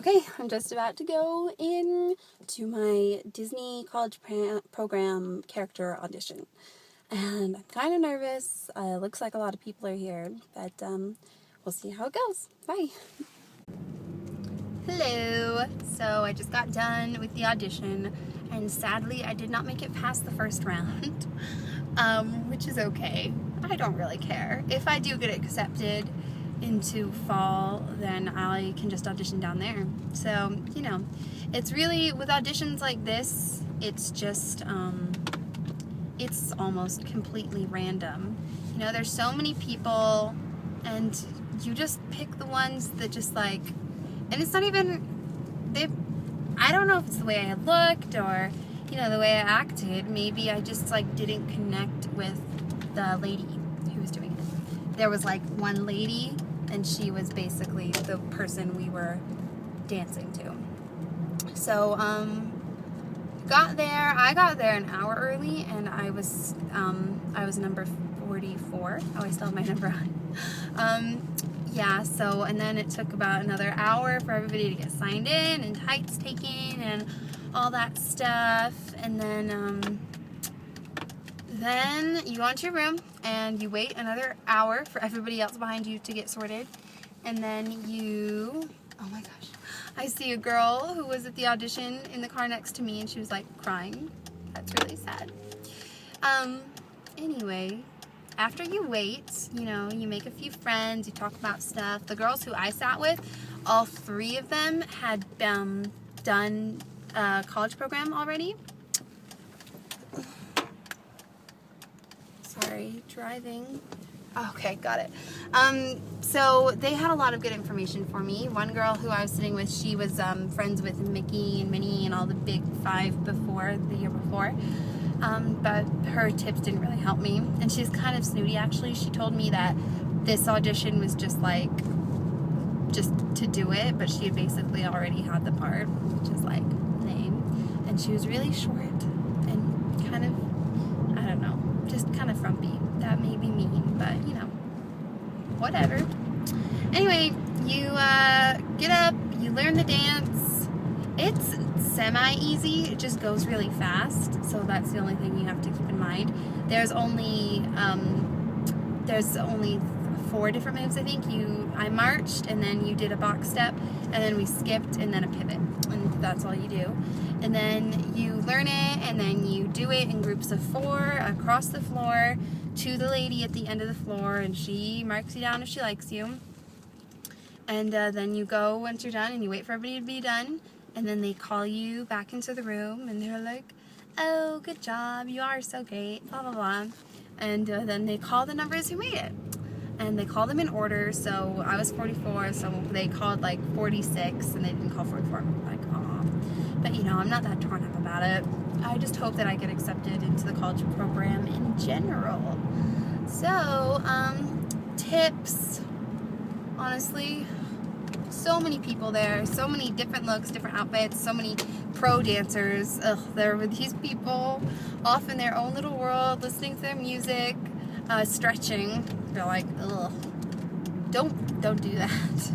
Okay, I'm just about to go in to my Disney college program character audition. And I'm kind of nervous. Looks like a lot of people are here, but we'll see how it goes. Bye. Hello. So I just got done with the audition, and sadly I did not make it past the first round, which is okay. I don't really care. If I do get accepted into fall, then I can just audition down there. So, you know, it's really, with auditions like this, it's just, it's almost completely random. You know, there's so many people, and you just pick the ones that just like, and it's not even, I don't know if it's the way I looked or, you know, the way I acted. Maybe I just like didn't connect with the lady who was doing it. There was like one lady, and she was basically the person we were dancing to. So, I got there an hour early, and I was number 44. Oh, I still have my number on. Yeah, so, and then it took about another hour for everybody to get signed in, and heights taken, and all that stuff, and then you go into your room, and you wait another hour for everybody else behind you to get sorted, and then oh my gosh, I see a girl who was at the audition in the car next to me, and she was like crying. That's really sad. Anyway, after you wait, you know, you make a few friends, you talk about stuff. The girls who I sat with, all three of them had done a college program already. Sorry, driving. Okay, got it. So they had a lot of good information for me. One girl who I was sitting with, she was friends with Mickey and Minnie and all the big five the year before. But her tips didn't really help me. And she's kind of snooty, actually. She told me that this audition was just to do it, but she had basically already had the part, which is like lame. And she was really short and kind of, I don't know, just kind of frumpy. That may be mean, but you know, whatever. Anyway, you get up, you learn the dance. It's semi-easy, it just goes really fast, so that's the only thing you have to keep in mind. There's only 4 different moves, I think. I marched, and then you did a box step, and then we skipped, and then a pivot, and that's all you do. And then you learn it, and then you do it in groups of 4 across the floor to the lady at the end of the floor, and she marks you down if she likes you. And then you go once you're done, and you wait for everybody to be done, and then they call you back into the room, and they're like, oh, good job, you are so great, blah, blah, blah. And then they call the numbers who made it. And they call them in order, so I was 44, so they called like 46, and they didn't call 44. I'm like, aw. But you know, I'm not that torn up about it. I just hope that I get accepted into the college program in general. So, tips, honestly, so many people there, so many different looks, different outfits, so many pro dancers. Ugh, there were these people off in their own little world, listening to their music, stretching. They're like, ugh, don't do that.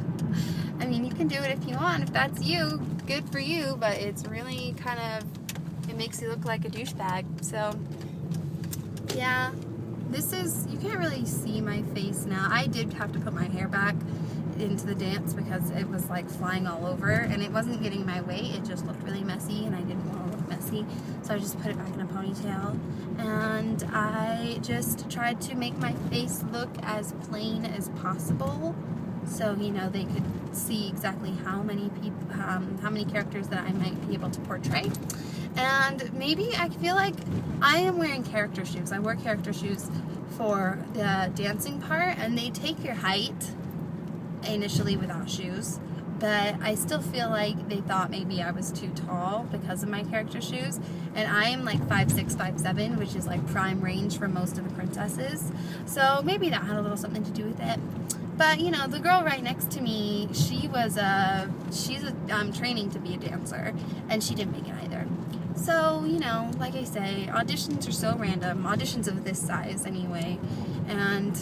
I mean, you can do it if you want. If that's you, good for you, but it's really kind of, it makes you look like a douchebag. So, yeah, you can't really see my face now. I did have to put my hair back into the dance because it was like flying all over, and it wasn't getting my way. It just looked really messy, and I didn't want to look messy, so I just put it back in a ponytail, and I just tried to make my face look as plain as possible, so you know they could see exactly how many people, how many characters that I might be able to portray. And maybe I feel like I am wearing character shoes. I wear character shoes for the dancing part, and they take your height initially without shoes, but I still feel like they thought maybe I was too tall because of my character shoes, and I am like 5'6", 5'7", which is like prime range for most of the princesses, so maybe that had a little something to do with it. But you know, the girl right next to me, she's training to be a dancer, and she didn't make it either. So, you know, like I say, auditions are so random, auditions of this size anyway, and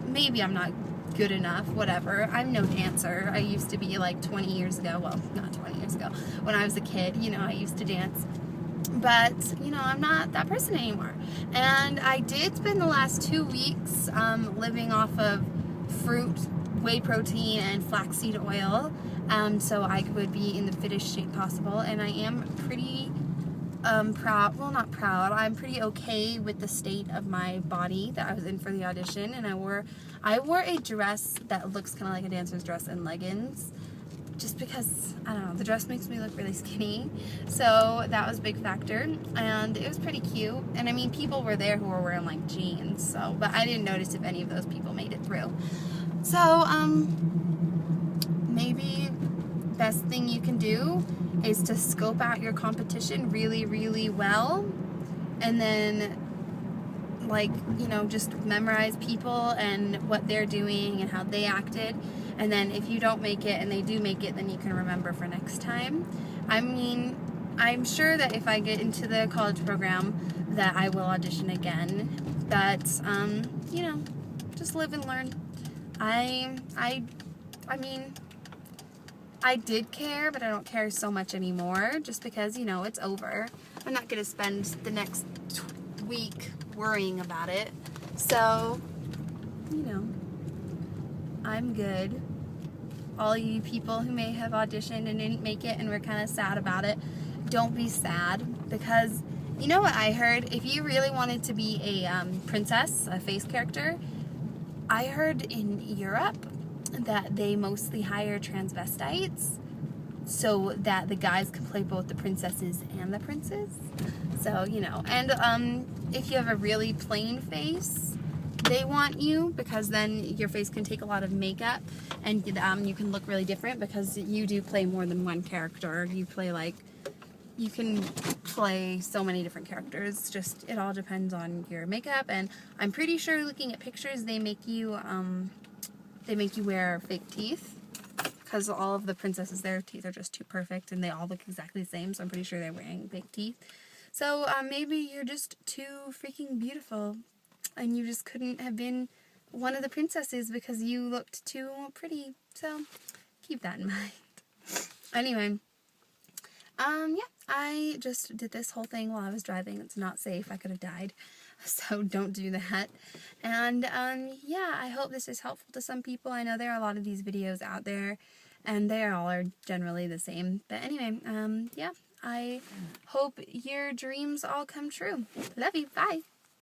maybe I'm not good enough, whatever. I'm no dancer. I used to be like 20 years ago, well, not 20 years ago, when I was a kid, you know, I used to dance. But, you know, I'm not that person anymore. And I did spend the last 2 weeks living off of fruit, whey protein, and flaxseed oil, so I would be in the fittest shape possible. And I am pretty proud, well, not proud, I'm pretty okay with the state of my body that I was in for the audition. And I wore a dress that looks kind of like a dancer's dress and leggings, just because, I don't know, the dress makes me look really skinny, so that was a big factor, and it was pretty cute. And I mean, people were there who were wearing like jeans, so, but I didn't notice if any of those people made it through. So, maybe best thing you can do is to scope out your competition really, really well, and then, like, you know, just memorize people and what they're doing and how they acted. And then if you don't make it and they do make it, then you can remember for next time. I mean, I'm sure that if I get into the college program that I will audition again. But, you know, just live and learn. I mean, I did care, but I don't care so much anymore, just because, you know, it's over. I'm not going to spend the next week worrying about it. So, you know, I'm good. All you people who may have auditioned and didn't make it and were kind of sad about it, don't be sad, because you know what I heard? If you really wanted to be a princess, a face character, I heard in Europe that they mostly hire transvestites so that the guys can play both the princesses and the princes. So, you know, and if you have a really plain face, they want you, because then your face can take a lot of makeup and you can look really different, because you do play more than one character. You play like, you can play so many different characters. Just, it all depends on your makeup. And I'm pretty sure, looking at pictures, they make you wear fake teeth, because all of the princesses, their teeth are just too perfect and they all look exactly the same. So I'm pretty sure they're wearing fake teeth. So maybe you're just too freaking beautiful and you just couldn't have been one of the princesses because you looked too pretty. So keep that in mind. Anyway, yeah, I just did this whole thing while I was driving. It's not safe. I could have died. So don't do that. And yeah, I hope this is helpful to some people. I know there are a lot of these videos out there, and they all are generally the same. But anyway, yeah, I hope your dreams all come true. Love you. Bye.